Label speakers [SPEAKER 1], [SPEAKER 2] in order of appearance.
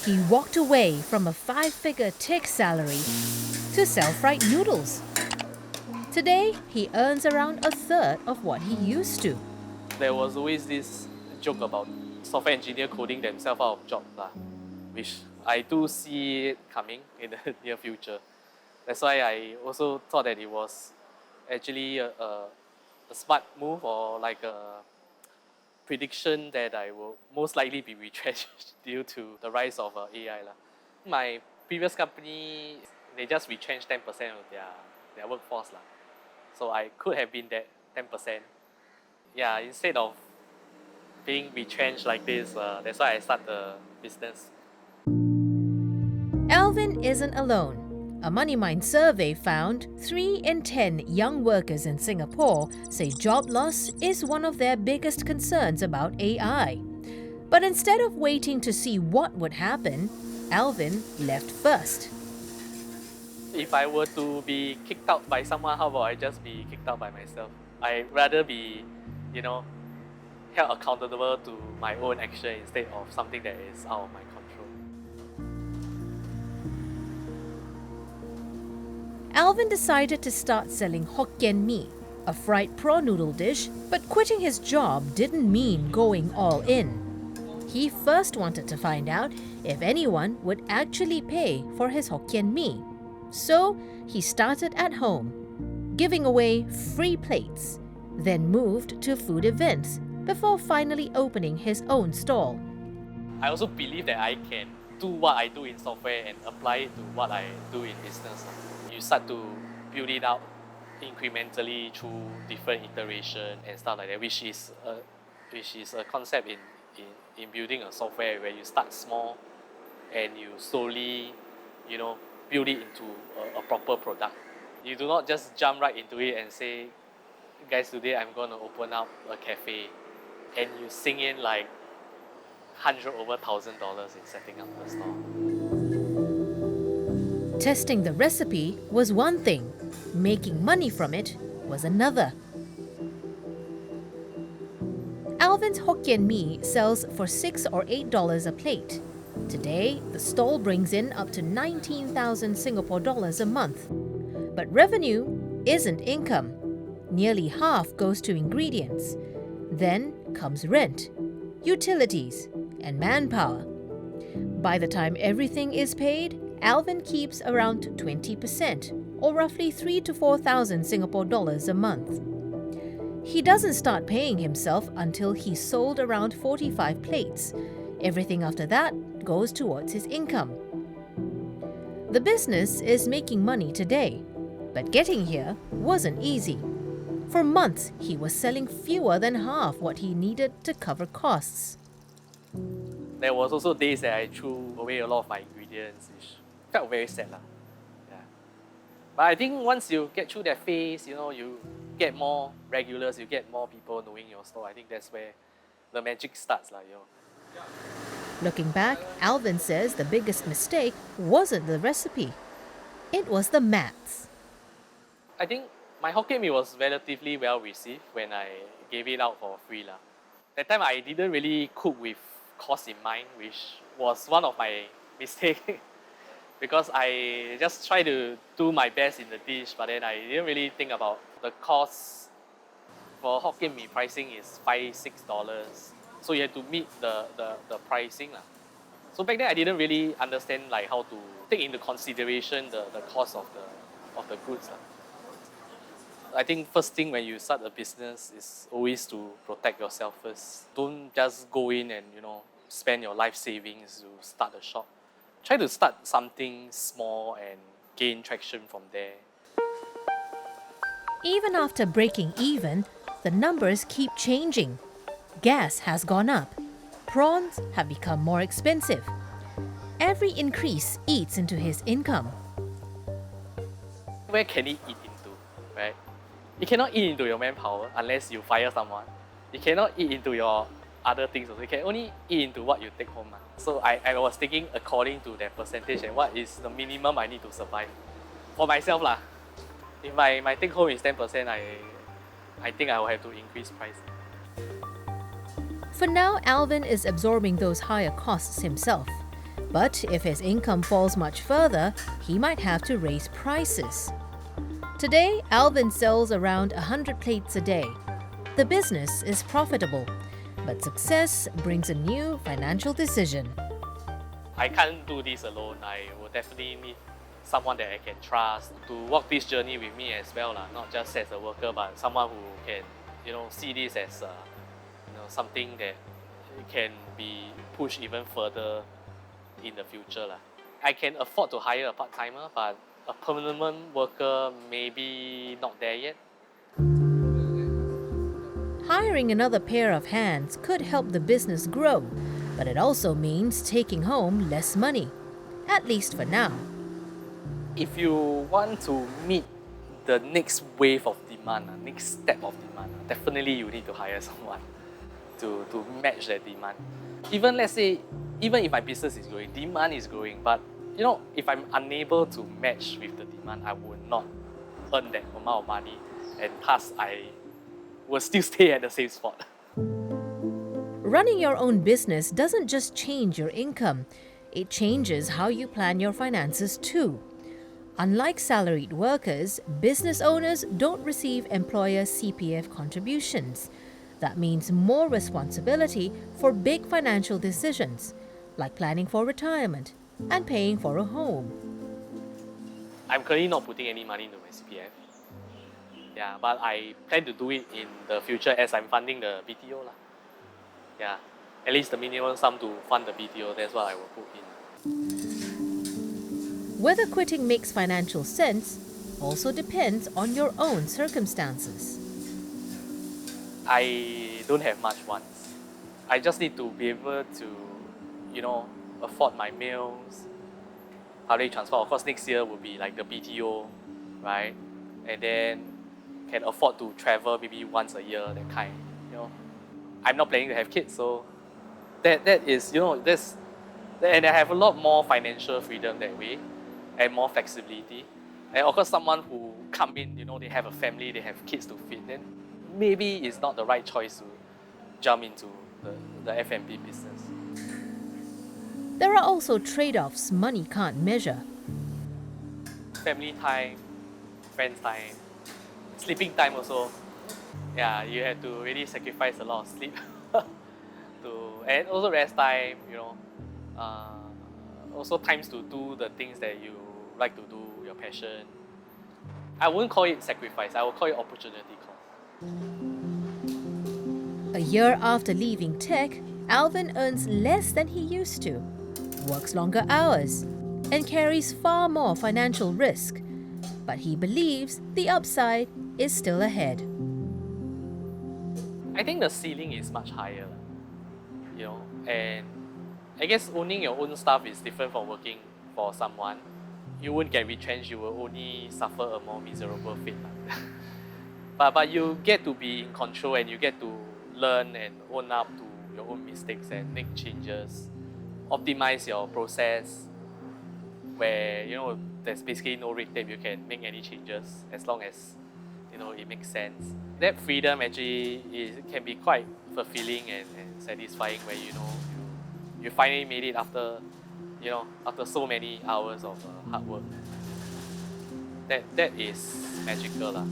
[SPEAKER 1] he walked away from a 5-figure tech salary to sell fried noodles. Today, he earns around a third of what he used to.
[SPEAKER 2] There was always this joke about software engineer coding themselves out of jobs, which I do see it coming in the near future. That's why I also thought that it was actually a smart move, or like a prediction that I will most likely be retrenched due to the rise of AI. My previous company, they just retrenched 10% of their workforce. So I could have been that 10%. Yeah, instead of being retrenched like this, that's why I started the business.
[SPEAKER 1] Alvin isn't alone. A MoneyMind survey found 3 in 10 young workers in Singapore say job loss is one of their biggest concerns about AI. But instead of waiting to see what would happen, Alvin left first.
[SPEAKER 2] If I were to be kicked out by someone, how about I just be kicked out by myself? I'd rather be, held accountable to my own action instead of something that is out of my control.
[SPEAKER 1] Alvin decided to start selling Hokkien mee, a fried prawn noodle dish, but quitting his job didn't mean going all in. He first wanted to find out if anyone would actually pay for his Hokkien mee. So he started at home, giving away free plates, then moved to food events before finally opening his own stall.
[SPEAKER 2] I also believe that I can do what I do in software and apply it to what I do in business. You start to build it out incrementally through different iteration and stuff like that, which is a concept in building a software, where you start small and you slowly, build it into a proper product. You do not just jump right into it and say, guys, today I'm going to open up a cafe, and you sink in like over $1,000 in setting up the store.
[SPEAKER 1] Testing the recipe was one thing, making money from it was another. Alvin's Hokkien mee sells for $6 or $8 a plate. Today, the stall brings in up to 19,000 Singapore dollars a month. But revenue isn't income. Nearly half goes to ingredients. Then comes rent, utilities, and manpower. By the time everything is paid, Alvin keeps around 20%, or roughly 3,000 to 4,000 Singapore dollars a month. He doesn't start paying himself until he's sold around 45 plates. Everything after that goes towards his income. The business is making money today, but getting here wasn't easy. For months, he was selling fewer than half what he needed to cover costs.
[SPEAKER 2] There was also days that I threw away a lot of my ingredients, which felt very sad. Yeah. But I think once you get through that phase, you get more regulars, you get more people knowing your store. I think that's where the magic starts.
[SPEAKER 1] Looking back, Alvin says the biggest mistake wasn't the recipe. It was the maths.
[SPEAKER 2] I think my Hokkien mee was relatively well received when I gave it out for free. That time I didn't really cook with cost in mind, which was one of my mistakes. Because I just tried to do my best in the dish, but then I didn't really think about the cost. For Hokkien mee, pricing is $5-6. So you have to meet the pricing. So back then I didn't really understand how to take into consideration the cost of the goods. I think first thing when you start a business is always to protect yourself first. Don't just go in and spend your life savings to start a shop. Try to start something small and gain traction from there.
[SPEAKER 1] Even after breaking even, the numbers keep changing. Gas has gone up. Prawns have become more expensive. Every increase eats into his income.
[SPEAKER 2] Where can it eat into, right? You cannot eat into your manpower unless you fire someone. You cannot eat into your other things also. You can only eat into what you take home. So I was thinking according to that percentage and what is the minimum I need to survive. For myself, if my take home is 10%, I think I will have to increase price.
[SPEAKER 1] For now, Alvin is absorbing those higher costs himself. But if his income falls much further, he might have to raise prices. Today, Alvin sells around 100 plates a day. The business is profitable, but success brings a new financial decision.
[SPEAKER 2] I can't do this alone. I will definitely need someone that I can trust to walk this journey with me as well, not just as a worker, but someone who can, see this as, something that can be pushed even further in the future. I can afford to hire a part-timer, but a permanent worker maybe not there yet.
[SPEAKER 1] Hiring another pair of hands could help the business grow, but it also means taking home less money, at least for now.
[SPEAKER 2] If you want to meet the next wave of demand, next step of demand, definitely you need to hire someone to match that demand. Even let's say, even if my business is growing, demand is growing, but if I'm unable to match with the demand, I will not earn that amount of money, and thus I will still stay at the same spot.
[SPEAKER 1] Running your own business doesn't just change your income, it changes how you plan your finances too. Unlike salaried workers, business owners don't receive employer CPF contributions. That means more responsibility for big financial decisions, like planning for retirement and paying for a home.
[SPEAKER 2] I'm currently not putting any money into my CPF. Yeah, but I plan to do it in the future as I'm funding the BTO. Yeah, at least the minimum sum to fund the BTO, that's what I will put in.
[SPEAKER 1] Whether quitting makes financial sense also depends on your own circumstances.
[SPEAKER 2] I don't have much wants. I just need to be able to, afford my meals, public transport. Of course, next year will be like the BTO, right? And then can afford to travel maybe once a year, that kind. I'm not planning to have kids, so that is, and I have a lot more financial freedom that way, and more flexibility. And of course, someone who come in, they have a family, they have kids to feed, then maybe it's not the right choice to jump into the F&B business.
[SPEAKER 1] There are also trade-offs money can't measure.
[SPEAKER 2] Family time, friends time, sleeping time also. Yeah, you have to really sacrifice a lot of sleep and also rest time, also times to do the things that you like to do, your passion. I wouldn't call it sacrifice, I would call it opportunity cost.
[SPEAKER 1] A year after leaving tech, Alvin earns less than he used to, works longer hours, and carries far more financial risk. But he believes the upside is still ahead.
[SPEAKER 2] I think the ceiling is much higher, and I guess owning your own stuff is different from working for someone. You won't get retrenched, you will only suffer a more miserable fate. But you get to be in control, and you get to learn and own up to your own mistakes and make changes, optimize your process, where there's basically no red tape. You can make any changes as long as it makes sense. That freedom actually can be quite fulfilling and satisfying, where you finally made it after after so many hours of hard work. That is magical.